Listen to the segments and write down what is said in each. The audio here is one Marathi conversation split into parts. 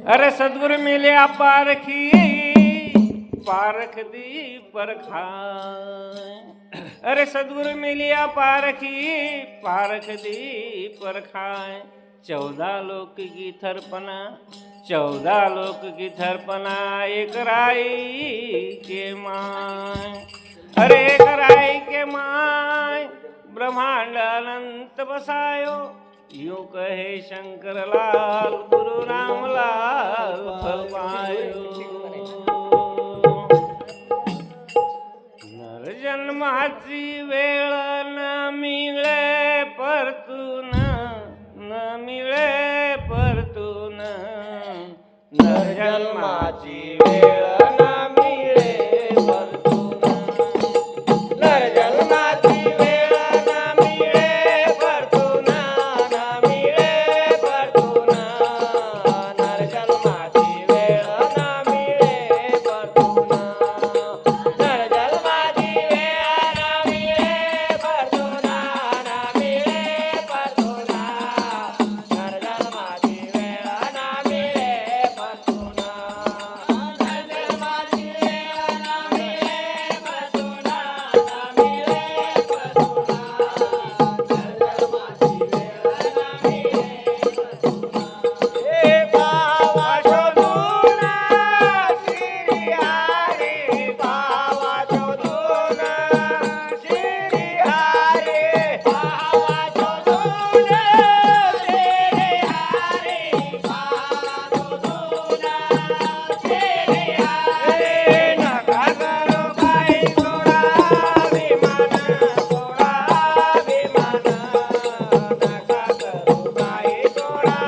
अरे सदगुरु मिले पारखी पारख दी परखाय। अरे सदगुरु मिलिया पारखी पारख दी परखाय। 14 लोक की थरपना 14 लोक की थरपना एक राई के माय। अरे एक राई के माय ब्रह्मांड अनंत बसायो। यूं कहे शंकर लाल गुरु रामलाल फल पायो। नर जन्माची वेळ न मिळे परतून न मिळे परतून। नर जन्माची वेळ न मिळे परतून। नर जन्माची वेळ न मिळे परतून न मिळे परतून। नर जन्माची वेळ न मिळे परतून। नर जन्माची वेळ न मिळे परतून न मिळे परतून। नर जन्माची वेळ न मिळे परतून। नर जन्माची वेळ न मिळे परतून न मिळे परतून। नर जन्माची वेळ न मिळे परतून। हे भावा शोधून श्री हरी भावा शोधून श्री हरी भावा शोधून श्री हरी भावा शोधून श्री हरी। नका करू काही सोडा विमान सोडा विमान। नका करू काही सोडा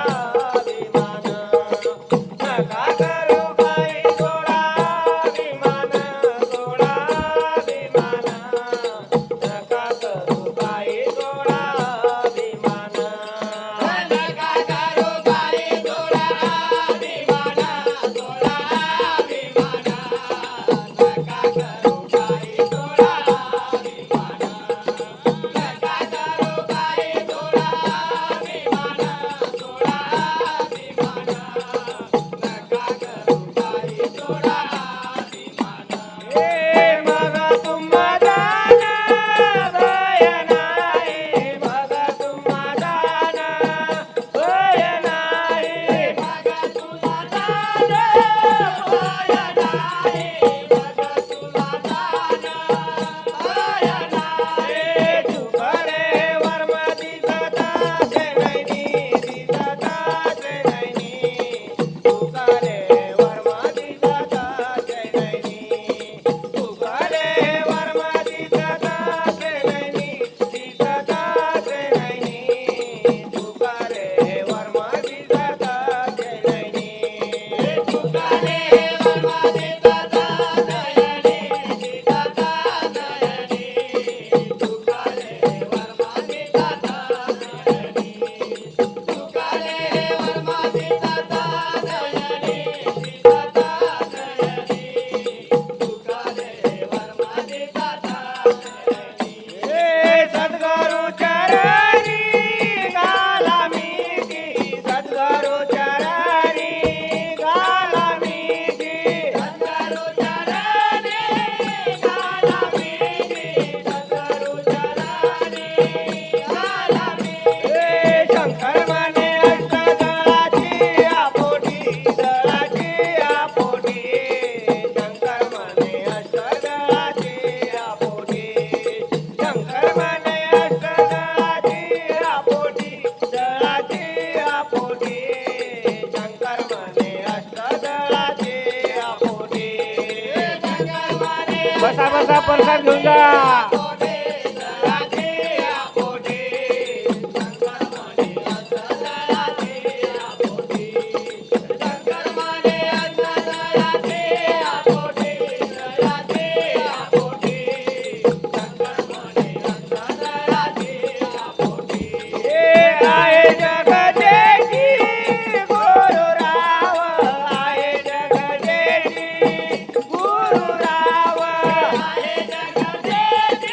विमान। नका करू काही सोडा विमान सोडा विमान। नका करू काही सोडा विमान। नका करू काही सोडा विमान सोडा विमान। नका करू काही सोडा विमान। नका करू काही सोडा विमान सोडा विमान। नका करू काही सोडा विमान। हे मग तुम्हा जाना भय नाही मग तुम्हा जाना भय नाही मग तुला जाना भय नाही मग तुला जाना भय नाही। तुकडे वर्म दिसता ते नैनी दिसता ते नैनी। तुकडे वर्म दिसता ते नैनी। तुकडे वर्म दिसता ते नैनी दिसता ते नैनी। तुकडे वर्म दिसता ते नैनी। तुकडे वर्म दिसता नयनी दिसता नयनी। तुकडे वर्म दिसता नयनी। तुकडे वर्म दिसता नयनी दिसता नयनी। तुकडे वर्म दिसता नयनी। हे सद्गुरु चरणी घाला मीठी सद्गुरु चरणी घाला मीठी। सद्गुरु चरणी घाला मीठी सद्गुरु चरणी घाला मीठी। हे शंकर म्हणे अष्टदळाची आपोटी दळाची आपोटी। शंकर म्हणे अष्टदळाची आपोटी। शंकर म्हणे अष्टदळाची आपोटी दळाची आपोटी। शंकर म्हणे अष्टदळाची आपोटी। शंकर म्हणे बसा बसा प्रसाद घेऊन जा। दळाची आपोटी। शंकर म्हणे अष्टदळाची आपोटी। शंकर म्हणे अष्टदळाची आपोटी दळाची आपोटी। शंकर म्हणे अष्टदळाची आपोटी। हे आहे जगदेशी गुरुराव आहे जगदेशी गुरुराव आहे जगदेशी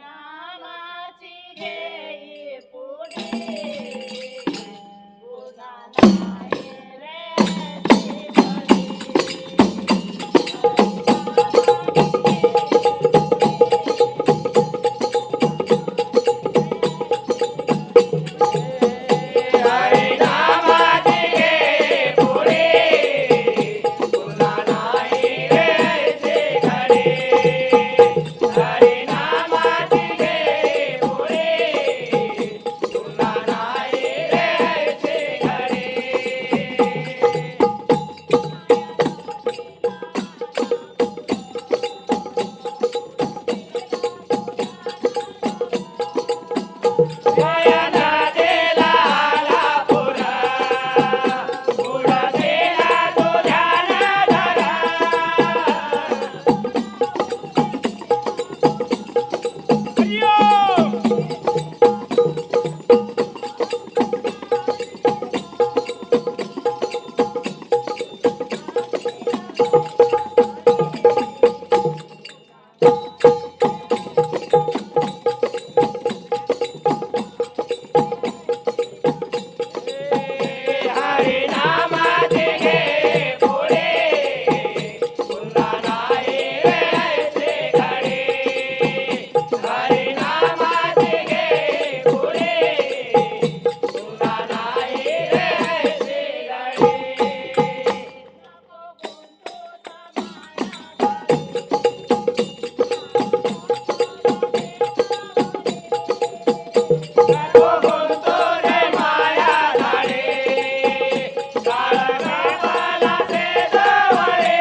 हरिनामाची घेई पुढे पुन्हा नाही रे हरिनामाची घे पुढे पुन्हा नाही रे घडे हरिनामाची घे पुढे पुन्हा नाही रे घडे जया नदीला आला पूर बुडतेला तुझ्या नजरा हरिनामाची घे पुढे पुन्हा नाही रे घडे हरिनामाची घे पुढे पुन्हा नाही रे घडे नको गुंतो रे माया झाडे काळगावाला ते जवळे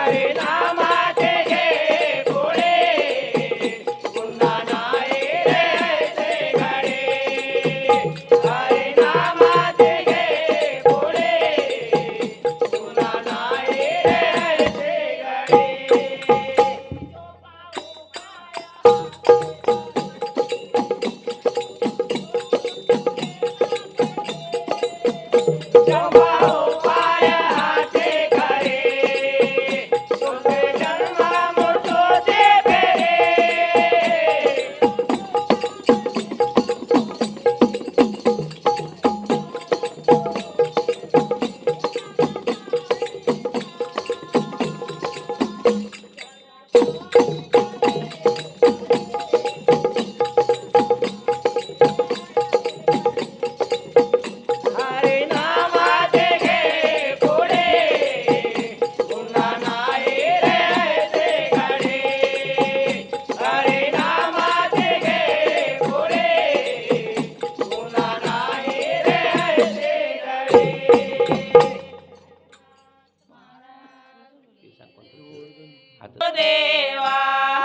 हरिनामाची घे पुढे पुन्हा नाही रे घडे हरिनामाची घे पुढे पुन्हा नाही रे घडे जमा उपाय हाते करे तुझे जन्म मृत्यूचे फेरे हरिनामाची घे पुढे पुन्हा नाही रे घडे हरिनामाची घे पुढे पुन्हा नाही रे घडे देवा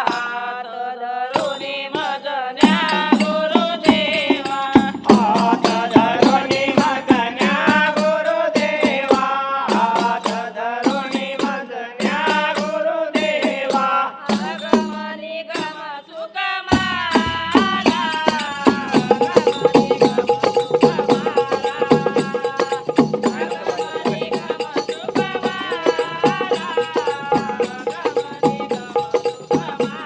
हात धरुनी मजन्या गुरुदेवा हात धरुनी मजन्या गुरुदेवा हात धरुनी मजन्या गुरुदेवा गमनी गम सुख माला गमनी गम सुख माला गमनी गम सुख माला गमनी गम सुख माला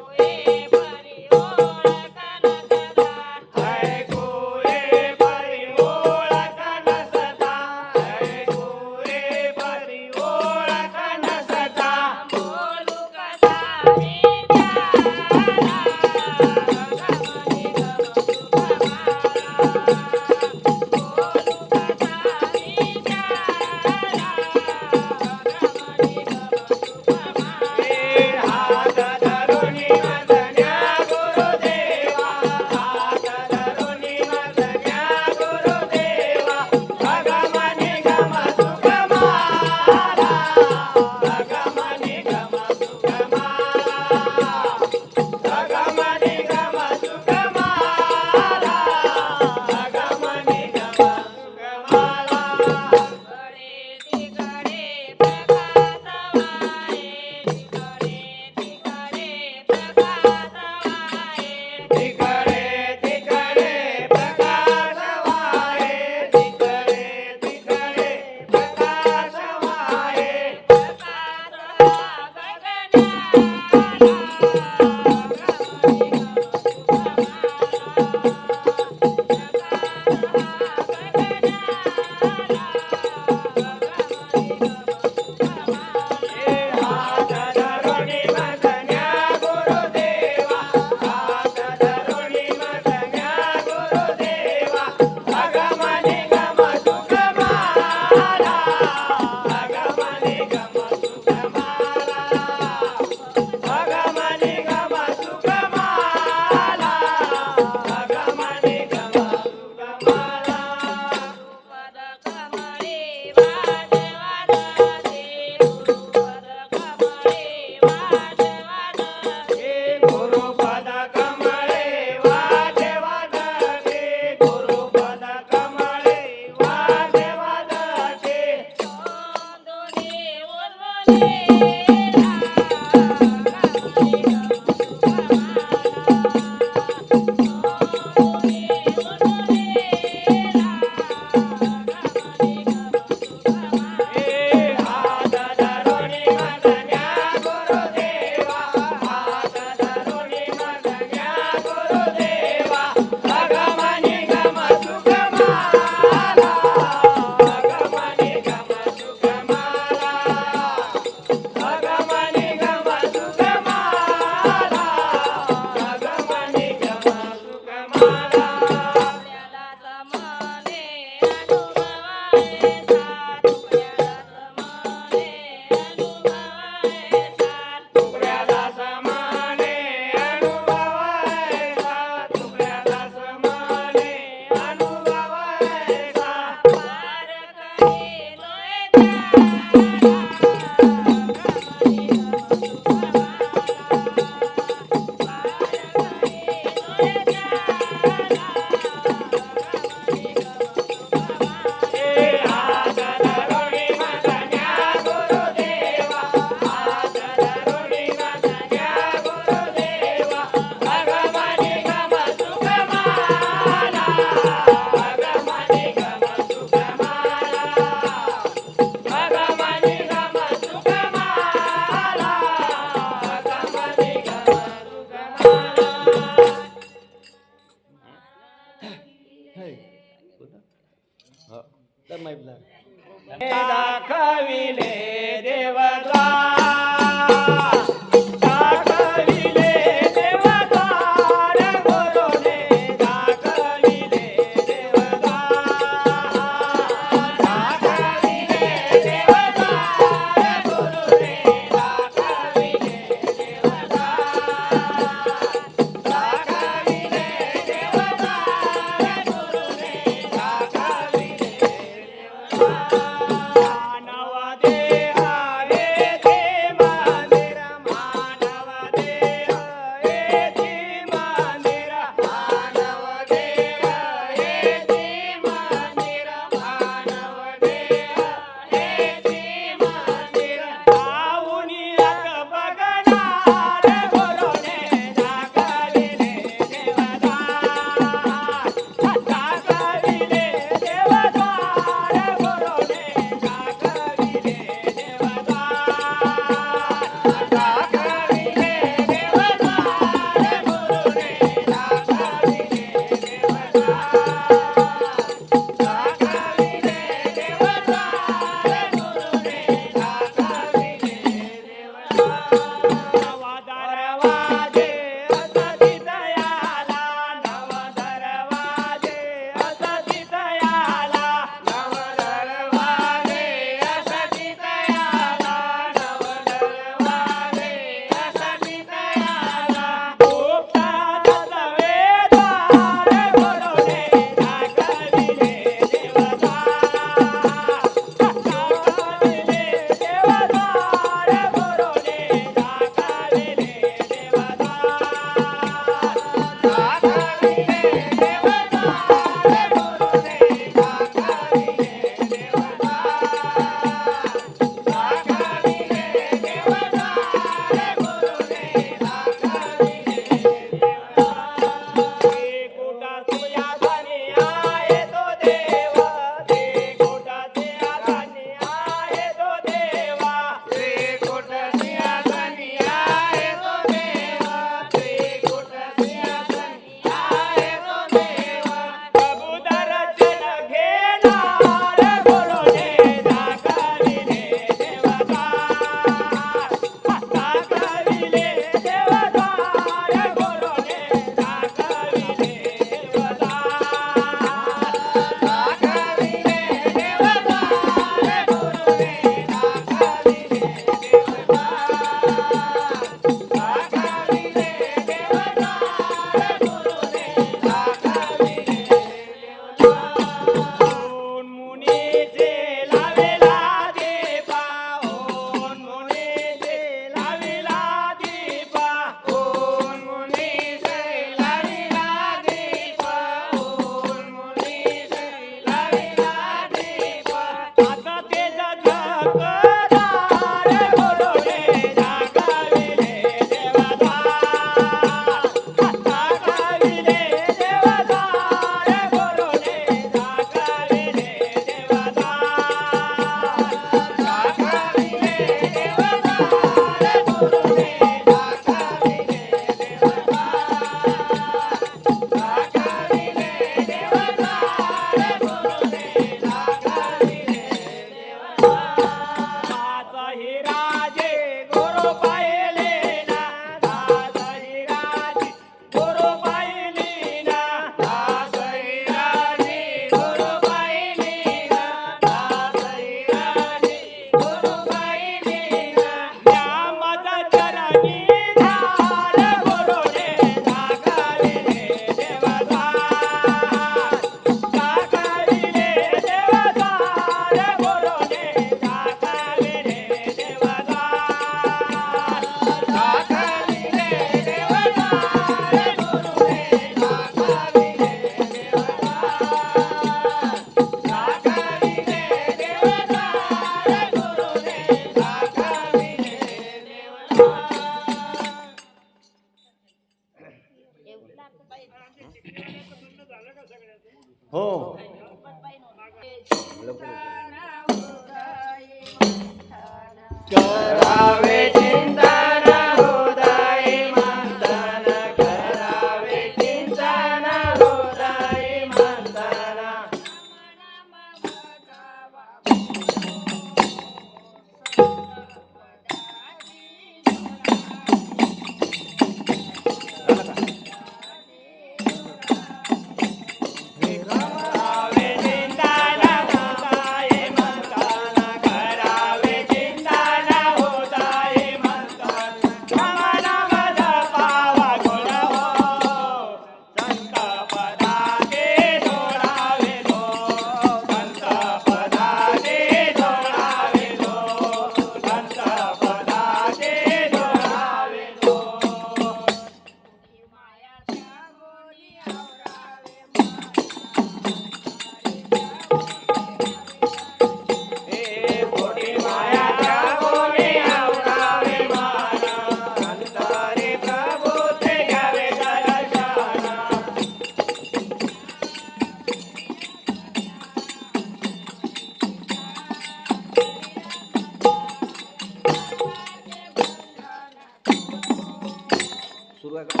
सुरू आहे का?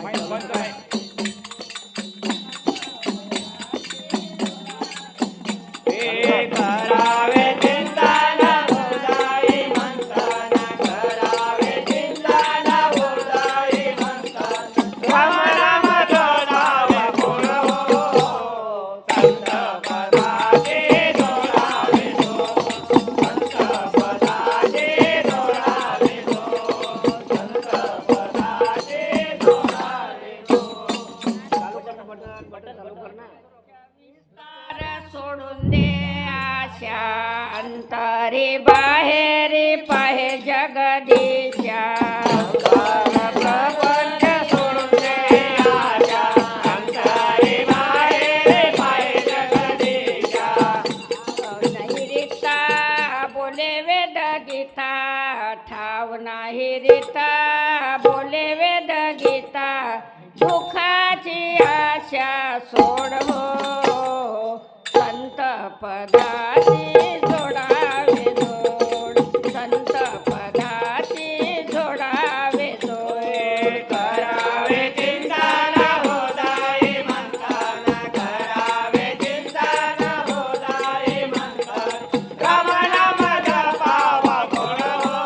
माईक बंद आहे. हे करावे चिंतन हृदयी मंथन, करावे चिंतन हृदयी मंथन. राम राम जोडावे गुण हो, संत पदाचे जोडावे तो, संत पदाचे जोडावे तो, संत पदाचे जोडावे तो. चालू कर ना बटन चालू कर ना. विस्तार सोडून दे आशा, अंतरी बाहेरी पाहे जगदीशा. प्रपंच सोडून दे आशा, अंतरी बाहेर पाहे जगदीशा. नाही रीता बोले वेद गीता, ठाव नाही रीता बोले वेद गीता. दुःखाची आशा सोड हो, संत पदाची जोडावे जोड, संत पदाची जोडावे जोड. करावे चिंतन हृदयी मंथन, करावे चिंतन हृदयी मंथन. राम नाम जपावा गुण हो,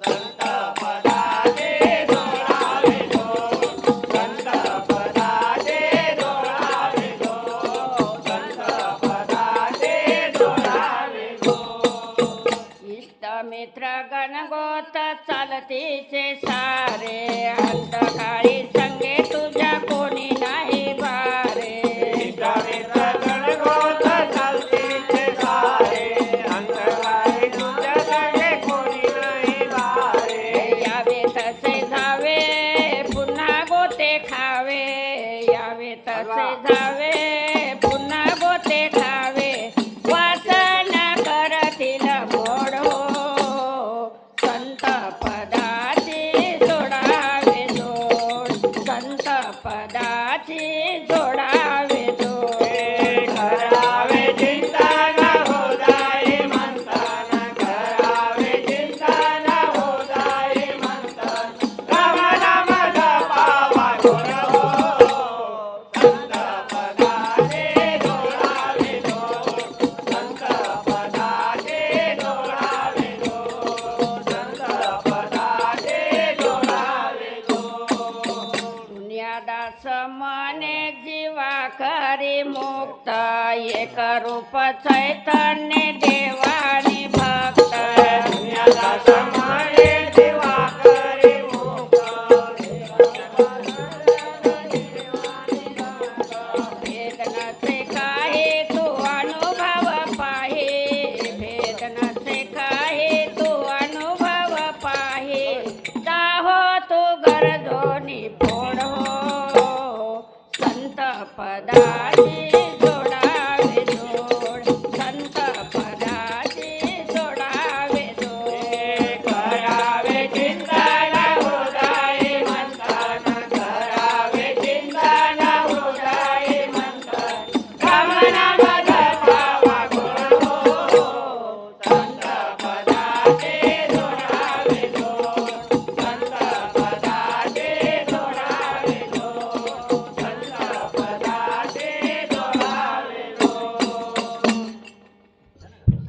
संत पदाचे जोडावे तो, संत पदाचे जोडावे तो, संत पदाचे जोडावे तो. इष्ट मित्र गणगोत चालतीचे सारे, अंतकाळी संगे तुझ्या कोणी नाही बारे. इष्टमित्र गणगोत चालतीचे सारे, अंतकाळी तुझ्या संगे कोणी नाही बारे. यावे तसे जावे पुन्हा गोते खावे, यावे तसे जावे पुन्हा गोते खावे. वासना करतील मोड हो, संत पदाची जोडावे जोड, संत पदाची जोडावे जोड. करावे चिंतन हृदयी मंथन, करावे चिंतन हृदयी मंथन. राम नाम जपावा गुण हो, संत पदाचे जोडावे तो, संत पदाचे जोडावे तो, संत पदाचे जोडावे तो. दुनियादास मने जीवा करी मुक्त, एक रूप चैतन्य देवानी भक्त. दुनियादास मने जीवा करी मुक्त, भेद नसे काही तू अनुभव पाहे, भेद नसे काही तू अनुभव पाहे. दाहो तू गरजोनी फोड हो, संत पदाची जोडावे जोड, संत पदाची जोडावे जोड. करावे चिंतन हृदयी मंथन, करावे चिंतन हृदयी मंथन. राम नाम जपावा गुण हो, संत पदाचे जोडावे तो, संत पदाचे जोडावे तो, संत पदाचे जोडावे तो.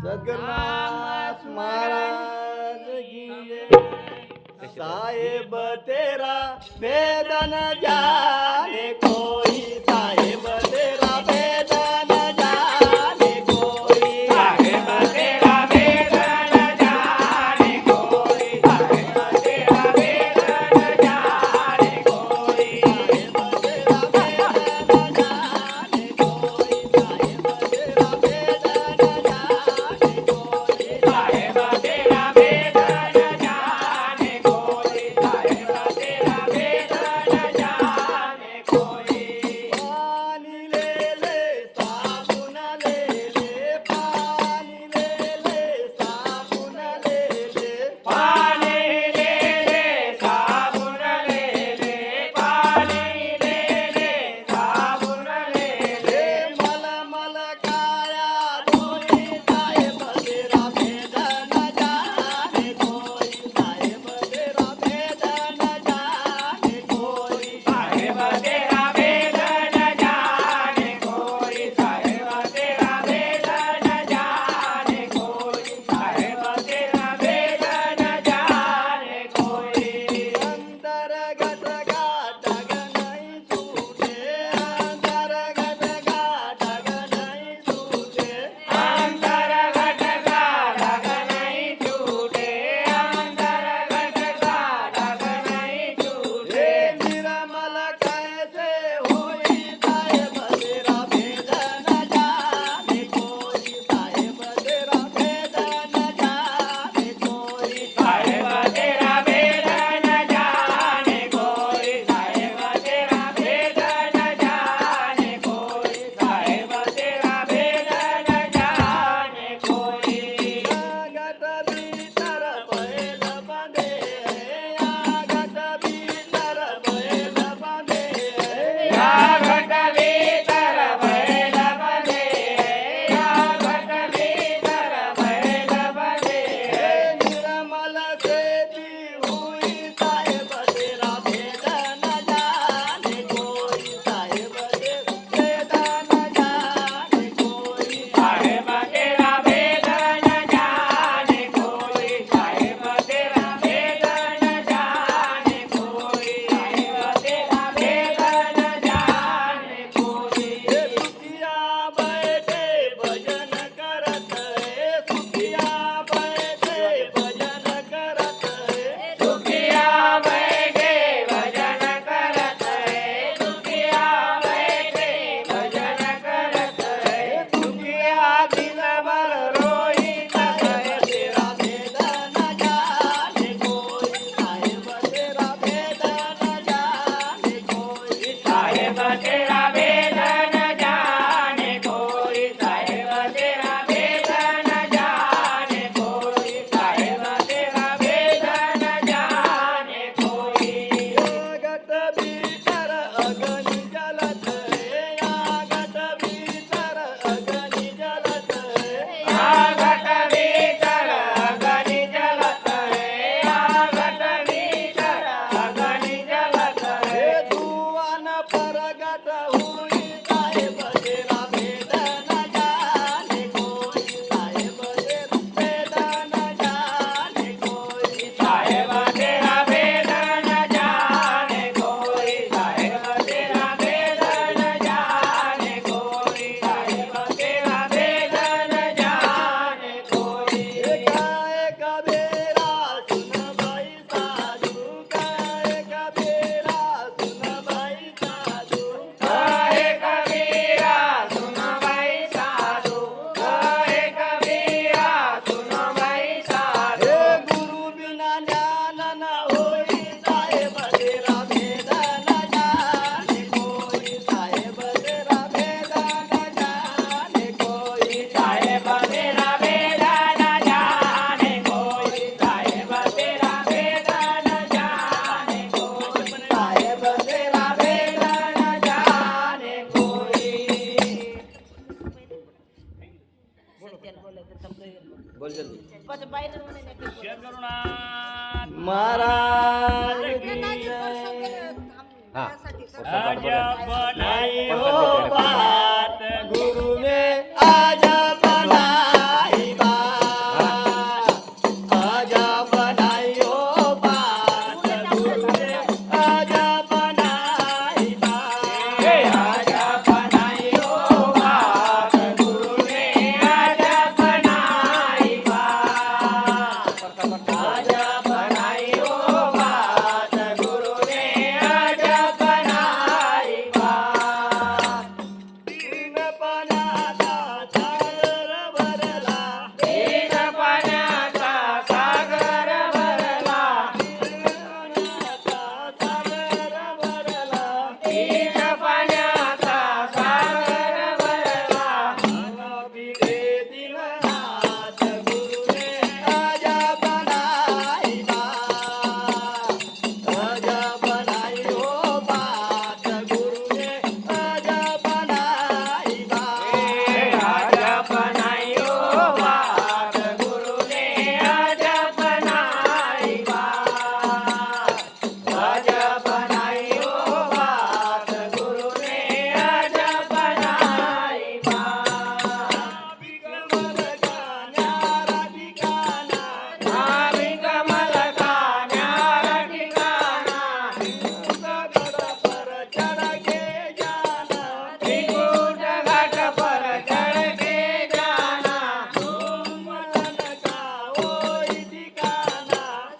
जगन्नाथ महाराज की जय. साहेब तेरा वेद न जाने कोई, साहेब तेरा वेद न जाने कोई. साहेब तेरा वेद न जाने कोई, साहेब तेरा वेद न जाने कोई. साहेब तेरा वेद न जाने कोई, साहेब तेरा वेद न जाने कोई. साहेब तेरा वेद न जाने कोई, साहेब तेरा वेद न जाने महाराज की जय. अजब नाही हो बात गुरु ने अजब बनाई बात. अजब बनाई हो बात. गुरु ने अजब बनाई बात. अजब नाही हो बात गुरु ने अजब बनाई बात. अजब नाही हो बात गुरु ने अजब बनाई बात. तीन पाण्याचा सागर भरला. तीन पाण्याचा सागर भरला. तीन पाण्याचा सागर भरला. अजब नाही हो बात गुरु ने अजब बनाई बात. अजब नाही हो बात गुरु ने अजब बनाई बात. नाभी कमल का न्यारा ठिकाना. त्रिकूट घाट पर चढ़ के जाना.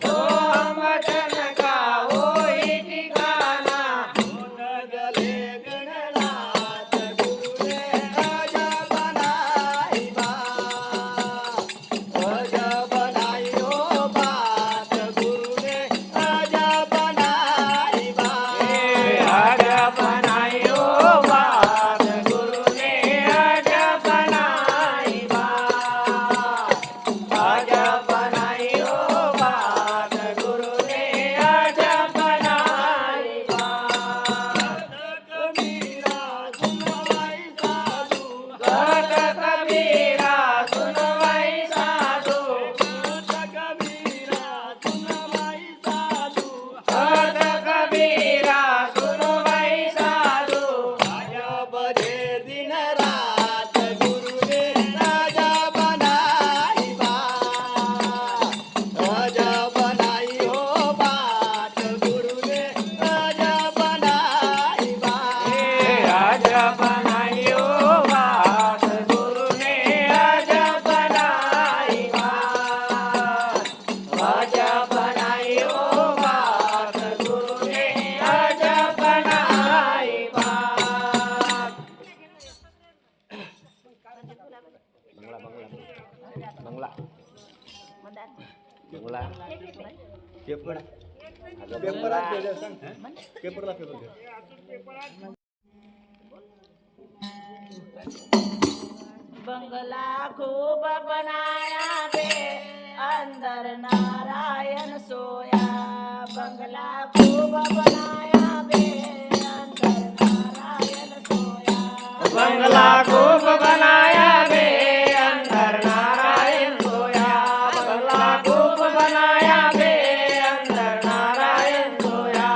तो हम वचन का वही ठिकाना. अजब नाही हो बात गुरु ने अजब बनाई बात. अजब नाही हो बात गुरु ने अजब बनाई बात. सत कबीरा सुन वही साधू. सत कबीरा सुन वही साधू. दिन रात गुरु ने अजब बनाई बात. अजब बनाई हो बात. गुरु ने अजब बनाई बात. अजब नाही हो बात गुरु ने अजब बनाई बात. अजब नाही हो बात गुरु ने अजब बनाई बात. बंगला खूब बनाया बे अंदर नारायण सोया. बंगला खूब बनाया बे अंदर नारायण सोया. बंगला खूब बनाया बे अंदर नारायण सोया. बंगला खूब बनाया बे अंदर नारायण सोया.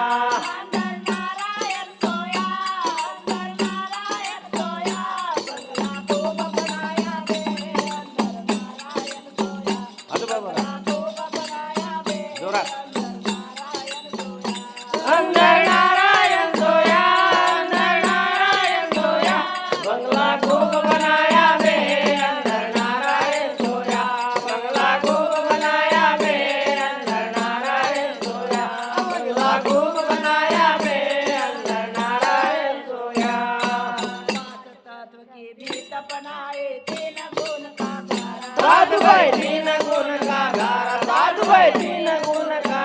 अंदर नारायण सोया. अंदर नारायण सोया. बंगला खूब बनाया बे अंदर नारायण सोया. बंगला खूब बनाया बे अंदर नारायण सोया. अंदर नारायण सोया. अंदर नारायण सोया. बंगला खूब बनाया बे अंदर नारायण सोया. बंगला खूब बनाया बे अंदर नारायण सोया. बंगला खूब बनाया बे अंदर नारायण सोया. तत्व की भी तपनाए तीन गुण का साधु भाई तीन गुण का गारा. साधु भाई तीन गुण का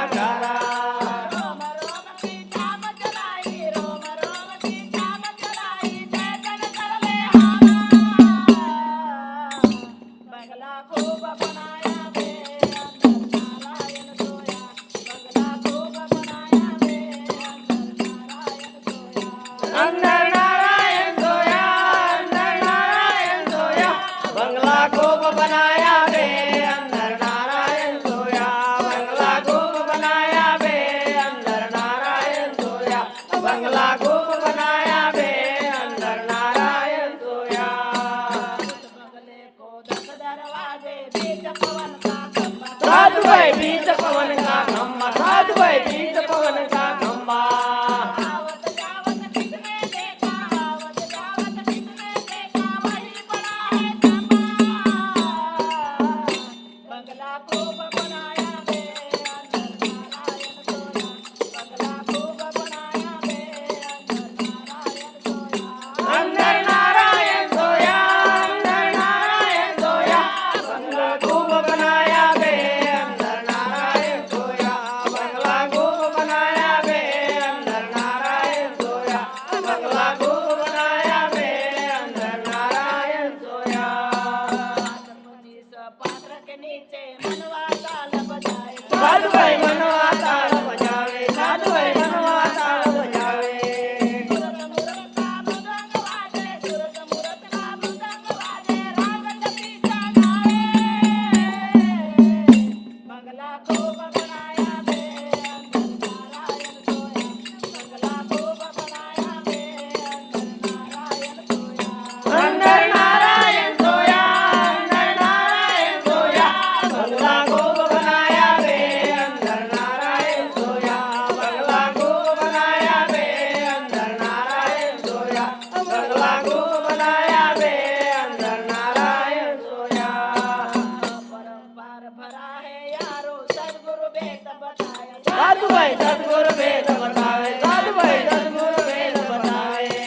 साधुभाई सद्गुरु वेद बतावे साधुभाई सद्गुरु वेद बतावे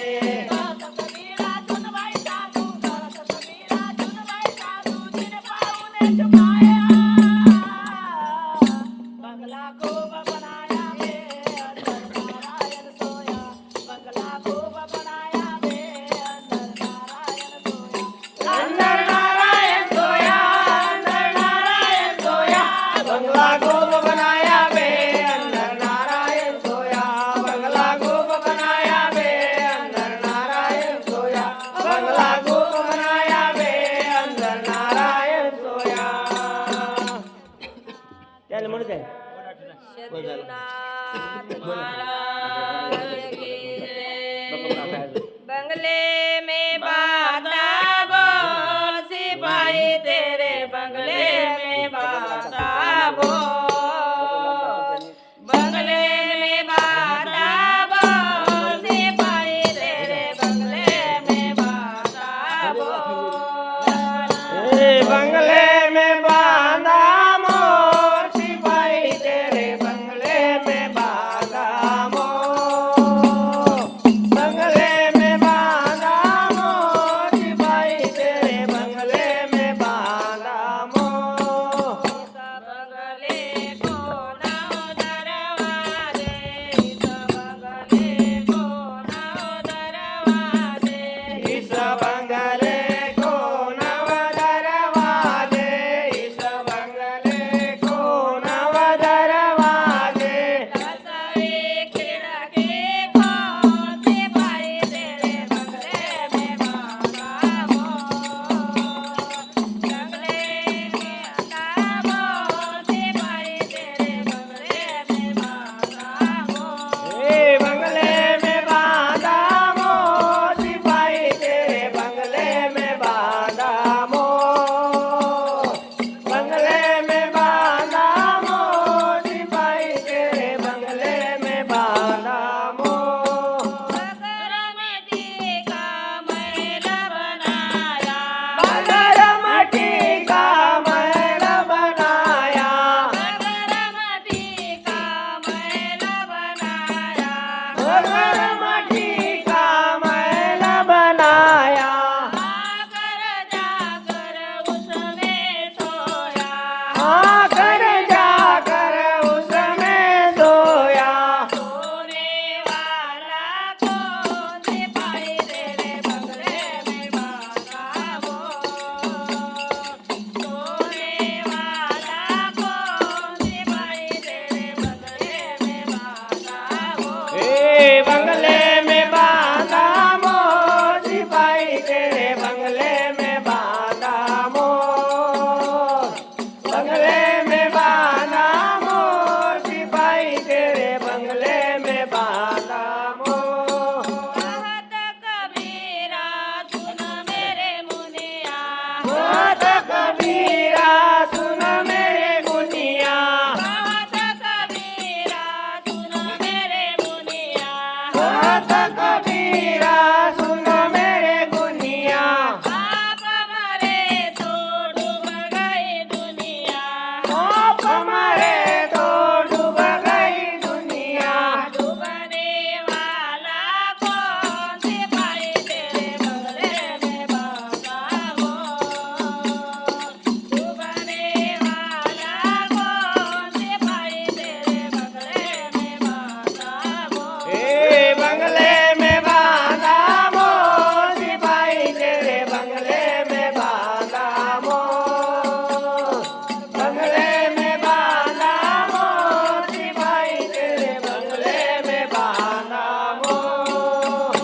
कबीरा सुन भाई साधु कबीरा सुन भाई साधु जिन पाऊने छुपाया बंगला खूब बनाया वे अंदर नारायण सोया बंगला खूब बनाया वे अंदर नारायण सोया अंदर नारायण सोया बंगला खूब बनाया बे अंदर नारायण सोया बंगला खूब बनाया बे अंदर नारायण सोया बंगला खूब बनाया बे अंदर नारायण सोया त्याला म्हणू दे सद्गुरुनाथ महाराज की जय। बंगले में बाता बोल सिपाही तेरे बंगले में बाता बोल बंगले में बाता बोल सिपाही तेरे बंगले में बाता बोल बंगले में बांधा मोर सिपाही तेरे बंगले में बांधा मोर बंगले में बांधा मोर सिपाही तेरे बंगले में बांधा मोर बंगले को नौ दरवाजे बंगले को नौ दरवाजे इस बंगले को नव दरवाजे इस बंगले को नव दरवाजे दसवीं खिड़की को सिपाही तेरे बंगले में बांधा मोर बंगले में आता मोर सिपाही तेरे बंगले में बांधा मोर बंगले में बांधा मोर सिपाही तेरे बंगले में बांधा मोर बंगले में बांधा मोर सिपाही तेरे बंगले में बांधा मोर बगर मिट्टी का महल बनाया बगर मट्टी का महल बनाया बगर मिट्टी का महल बनाया बगर मट्टी का महल बनाया आकर जाकर उसमें सोया आकर जाकर उसमें सोया सोने वाला कौन सिपाही तेरे बंगले में बांधा मोर सोने वाला कौन सिपाही तेरे बंगले में बांधा मोर बंगले में बांधा मोर सिपाही तेरे बंगले में बांधा मोर बंगले में बांधा मोर सिपाही तेरे बंगले में बांधा मोर कहत कबीरा सुन मेरे मुनिया कहत कबीरा सुन मेरे मुनिया कहत कबीरा सुन मेरे मुनिया कहत कबीरा सुन मेरे गुनिया आप मरे तो डूब गई दुनिया आप मरे तो डूब गई दुनिया डूबने वाला कौन सिपाही तेरे बंगले में बांधा मोर डूबने वाला कौन सिपाही तेरे बंगले में बांधा मोर बंगले में बांधा मोर सिपाही तेरे बंगले में बांधा मोर बंगले में बांधा मोर सिपाही तेरे बंगले में बांधा मोर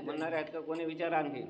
म्हणणार आहेत का कोणी विचार आणखी